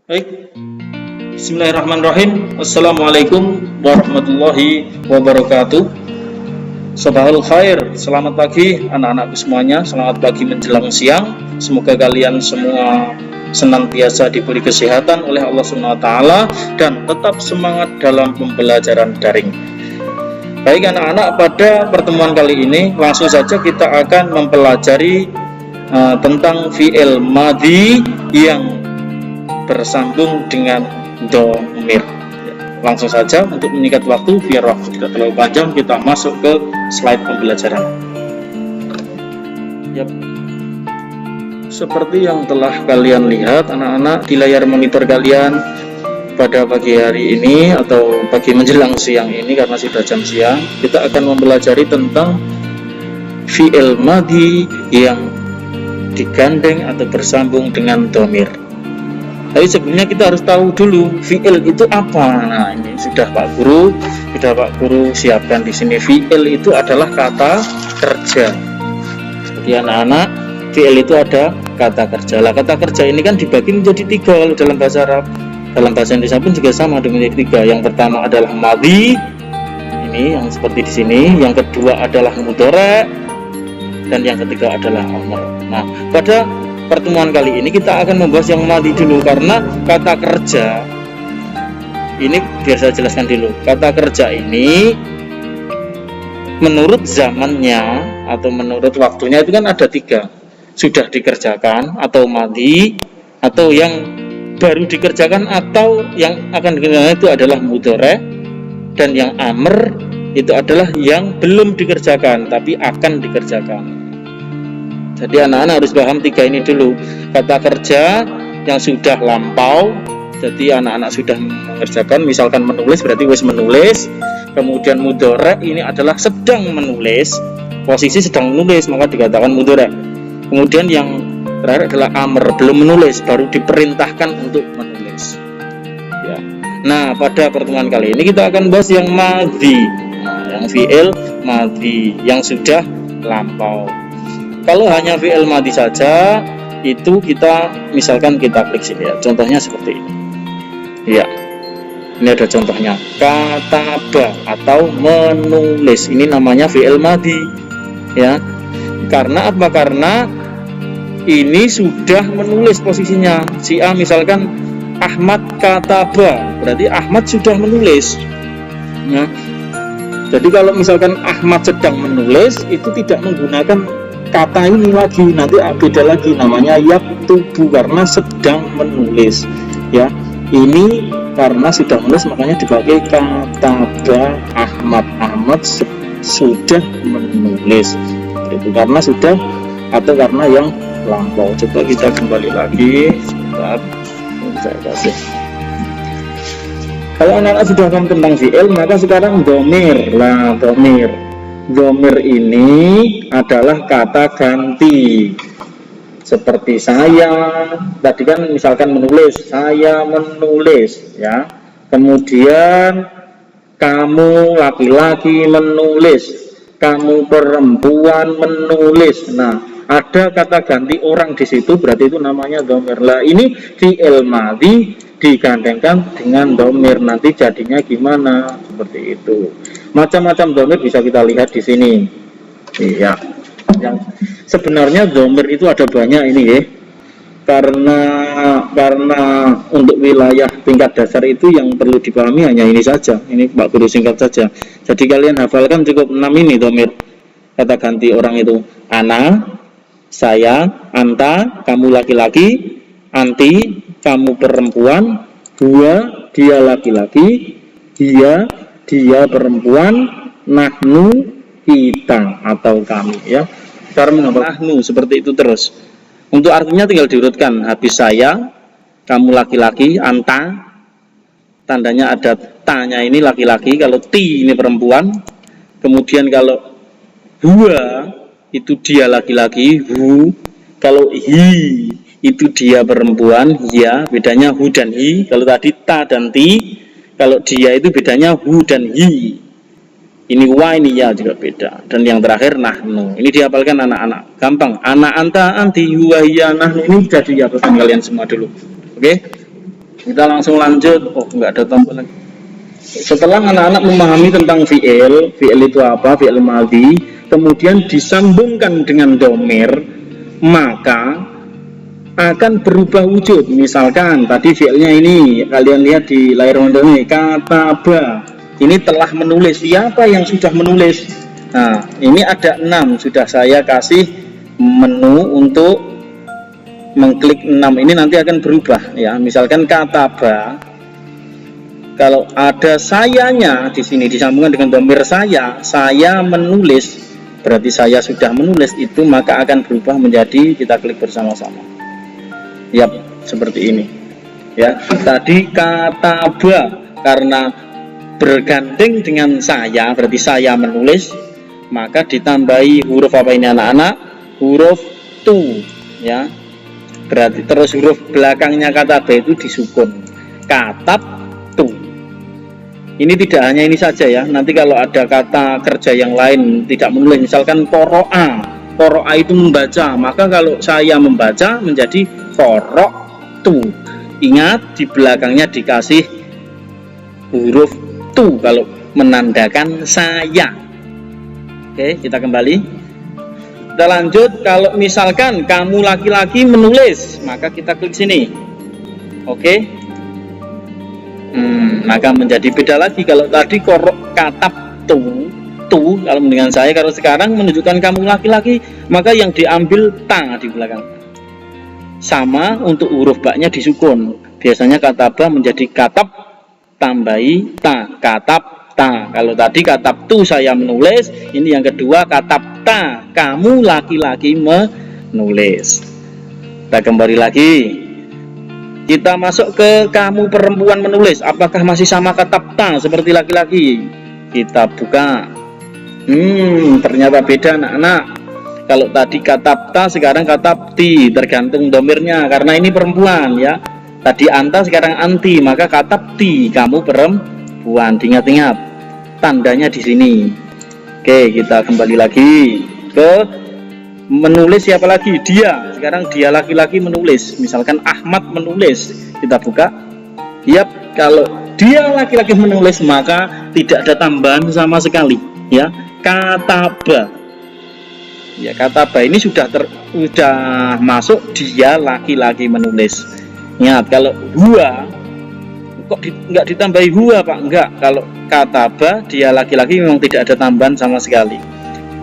Baik, Bismillahirrahmanirrahim. Assalamualaikum warahmatullahi wabarakatuh. Sabahul khair, selamat pagi anak-anakku semuanya. Selamat pagi menjelang siang. Semoga kalian semua senantiasa diberi kesehatan oleh Allah SWT dan tetap semangat dalam pembelajaran daring. Baik anak-anak, pada pertemuan kali ini langsung saja kita akan mempelajari tentang fi'il madhi yang bersambung dengan dhamir. Langsung saja untuk menyingkat waktu biar waktu tidak terlalu panjang, kita masuk ke slide pembelajaran. Yap. Seperti yang telah kalian lihat anak-anak di layar monitor kalian pada pagi hari ini atau pagi menjelang siang ini, karena sudah jam siang, kita akan mempelajari tentang fi'il madhi yang digandeng atau bersambung dengan dhamir. Tapi sebelumnya kita harus tahu dulu fi'il itu apa. Nah, ini sudah Pak Guru siapkan di sini. Fi'il itu adalah kata kerja. Jadi anak-anak, fi'il itu ada kata kerja. Lah, kata kerja ini kan dibagi menjadi tiga kalau dalam bahasa Arab. Dalam bahasa Indonesia pun juga sama, menjadi tiga. Yang pertama adalah madhi, ini yang seperti di sini. Yang kedua adalah mudhari, dan yang ketiga adalah amr. Nah, pada pertemuan kali ini kita akan membahas yang madhi dulu, karena kata kerja ini biar saya jelaskan dulu. Kata kerja ini menurut zamannya atau menurut waktunya itu kan ada tiga: sudah dikerjakan atau madhi, atau yang baru dikerjakan, atau yang akan dikerjakan itu adalah mudhari, dan yang amr itu adalah yang belum dikerjakan tapi akan dikerjakan. Jadi anak-anak harus paham tiga ini dulu. Kata kerja yang sudah lampau, jadi anak-anak sudah mengerjakan, misalkan menulis berarti wis menulis. Kemudian mudhari ini adalah sedang menulis, posisi sedang menulis, maka dikatakan mudhari. Kemudian yang terakhir adalah amr, belum menulis, baru diperintahkan untuk menulis ya. Nah, pada pertemuan kali ini kita akan bahas yang madhi, yang fi'il madhi yang sudah lampau. Kalau hanya fi'il madhi saja, itu kita misalkan kita klik sini ya. Contohnya seperti ini. Ya. Ini ada contohnya. Kataba atau menulis. Ini namanya fi'il madhi. Ya. Karena apa? Karena ini sudah menulis posisinya. Si A misalkan Ahmad kataba, berarti Ahmad sudah menulis. Ya. Jadi kalau misalkan Ahmad sedang menulis, itu tidak menggunakan kata ini lagi, nanti beda lagi, namanya yaktubu, karena sedang menulis ya. Ini karena sudah menulis makanya dipakai kataba Ahmad sudah menulis, itu karena sudah atau karena yang lampau. Coba kita kembali lagi sebentar, saya kasih. Kalau anak-anak sudah paham tentang fi'il, maka sekarang dhamir. Lah, dhamir ini adalah kata ganti. Seperti saya, tadi kan misalkan menulis, saya menulis ya. Kemudian kamu laki-laki menulis, kamu perempuan menulis. Nah, ada kata ganti orang di situ, berarti itu namanya dhamir. Lah, ini fi'il madhi digandengkan dengan dhamir, nanti jadinya gimana? Seperti itu. Macam-macam dhamir bisa kita lihat di sini. Iya. Yang sebenarnya dhamir itu ada banyak ini ya. Karena untuk wilayah tingkat dasar itu yang perlu dipahami hanya ini saja. Ini Pak Guru singkat saja. Jadi kalian hafalkan cukup 6 ini dhamir. Kata ganti orang itu ana, saya, anta, kamu laki-laki, anti, kamu perempuan, huwa, dia laki-laki, dia perempuan, nahnu, kita atau kami ya. Cara menghafal nahnu seperti itu terus. Untuk artinya tinggal diurutkan, habis saya, kamu laki-laki, anta, tandanya ada tanya ini laki-laki, kalau ti ini perempuan. Kemudian kalau huwa itu dia laki-laki, hu. Kalau hi itu dia perempuan, ya, bedanya hu dan hi. Kalau tadi ta dan ti, kalau dia itu bedanya hu dan hi. Ini wa, ini ya juga beda. Dan yang terakhir nahnu. Ini dihafalkan anak-anak. Gampang. Ana, anta, anti, huwa, hiya, nahnu. Ini sudah dihafalkan kalian semua dulu. Oke? Kita langsung lanjut. Oh, nggak ada tombol lagi. Setelah anak-anak memahami tentang fi'il itu apa, fi'il madhi, kemudian disambungkan dengan domir, maka akan berubah wujud. Misalkan tadi fi'ilnya ini, kalian lihat di layar monitor ini, kataba. Ini telah menulis. Siapa yang sudah menulis? Nah, ini ada 6. Sudah saya kasih menu untuk mengklik 6. Ini nanti akan berubah ya. Misalkan kataba, kalau ada sayanya di sini disambungkan dengan domir saya menulis, berarti saya sudah menulis itu, maka akan berubah menjadi, kita klik bersama-sama. Yap, seperti ini. Ya, tadi kataba karena bergandeng dengan saya, berarti saya menulis, maka ditambahi huruf apa ini anak-anak? Huruf tu, ya. Berarti terus huruf belakangnya kataba itu disukun. Katab tu. Ini tidak hanya ini saja ya. Nanti kalau ada kata kerja yang lain tidak menulis, misalkan qoro'a. Qoro'a itu membaca, maka kalau saya membaca menjadi qoro'tu. Ingat di belakangnya dikasih huruf tu kalau menandakan saya. Oke, kita kembali. Kita lanjut. Kalau misalkan kamu laki-laki menulis, maka kita klik sini. Oke. Maka menjadi beda lagi. Kalau tadi katab tu kalau dengan saya, kalau sekarang menunjukkan kamu laki-laki, maka yang diambil ta di belakang. Sama untuk huruf baknya disukun. Biasanya kataba menjadi katab tambahi ta, katab ta. Kalau tadi katab tu saya menulis, ini yang kedua katab ta, kamu laki-laki menulis. Kita kembali lagi. Kita masuk ke kamu perempuan menulis. Apakah masih sama katab ta seperti laki-laki? Kita buka. Ternyata beda anak-anak. Kalau tadi katab ta, sekarang katab ti, tergantung domirnya. Karena ini perempuan ya. Tadi anta, sekarang anti, maka katab ti, kamu perempuan. Ingat-ingat tandanya di sini. Oke, kita kembali lagi ke menulis. Siapa lagi? Dia. Sekarang dia laki-laki menulis. Misalkan Ahmad menulis. Kita buka. Yap, kalau dia laki-laki menulis maka tidak ada tambahan sama sekali. Ya, kataba. Ya, kataba ini sudah masuk dia laki-laki menulis. Ingat, kalau huwa kok nggak ditambahi huwa Pak? Enggak. Kalau kataba dia laki-laki memang tidak ada tambahan sama sekali.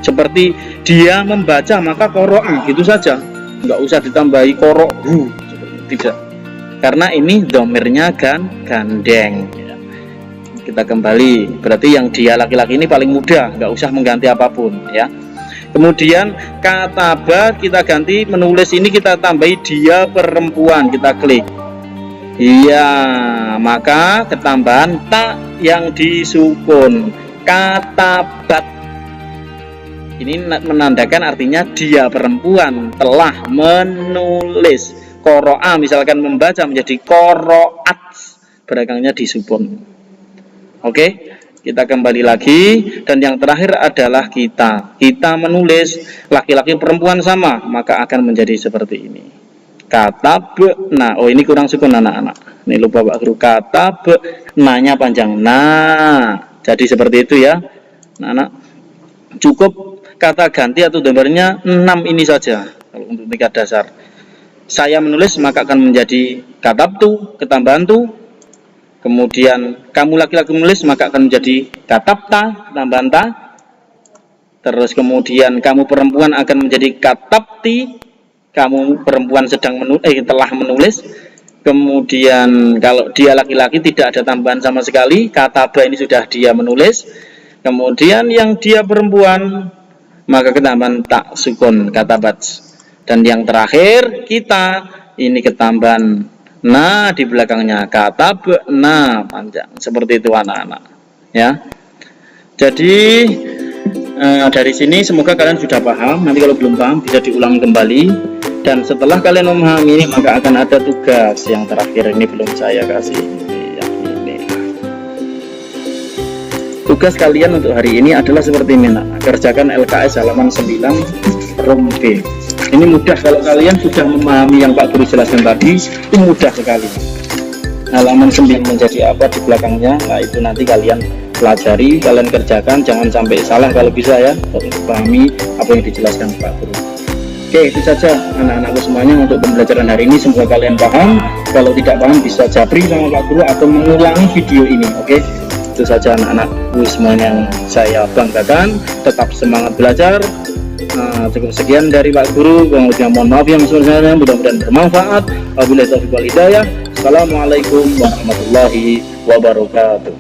Seperti dia membaca maka qoro'a, gitu saja, nggak usah ditambahi qoro'hu, tidak, karena ini domirnya gandeng. Kita kembali, berarti yang dia laki-laki ini paling mudah, nggak usah mengganti apapun ya. Kemudian kataba kita ganti, menulis ini kita tambahi dia perempuan, kita klik. Iya, maka ketambahan ta yang disukun, katabat. Ini menandakan artinya dia perempuan telah menulis. Qoro'a misalkan membaca menjadi qoro'at, belakangnya disukun. Oke, kita kembali lagi. Dan yang terakhir adalah kita menulis, laki-laki perempuan sama, maka akan menjadi seperti ini. Katab. Nah, oh ini kurang sukun anak-anak, ini lupa Pak Guru. Katab, nanya panjang. Nah, jadi seperti itu ya anak-anak. Cukup kata ganti atau domirnya 6 ini saja kalau untuk tingkat dasar. Saya menulis maka akan menjadi katabtu, ketambahan tu. Kemudian kamu laki-laki menulis maka akan menjadi katabta, ketambahan ta. Terus kemudian kamu perempuan akan menjadi katabti, kamu perempuan telah menulis. Kemudian kalau dia laki-laki tidak ada tambahan sama sekali, kataba ini sudah dia menulis. Kemudian yang dia perempuan maka ketambahan tak sukun, katabat. Dan yang terakhir kita ini ketambahan nah di belakangnya katab, nah panjang. Seperti itu anak-anak ya. Jadi dari sini semoga kalian sudah paham. Nanti kalau belum paham bisa diulang kembali. Dan setelah kalian memahami ini maka akan ada tugas yang terakhir, ini belum saya kasih. Tugas kalian untuk hari ini adalah seperti ini nak. Kerjakan LKS halaman 9 rom B. Ini mudah kalau kalian sudah memahami yang Pak Guru jelaskan tadi, itu mudah sekali. halaman 9 menjadi apa di belakangnya. Nah itu nanti kalian pelajari, kalian kerjakan, jangan sampai salah kalau bisa ya, pahami apa yang dijelaskan Pak Guru. Oke, itu saja anak-anakku semuanya untuk pembelajaran hari ini, semoga kalian paham. Kalau tidak paham bisa japri sama Pak Guru atau mengulangi video ini. Oke, itu saja anak-anakku semuanya yang saya banggakan. Tetap semangat belajar. Cukup sekian dari Pak Guru, kemudian mohon maaf yang sebesar-besarnya, mudah-mudahan bermanfaat. Wabillahi taufiq wal hidayah. Assalamualaikum warahmatullahi wabarakatuh.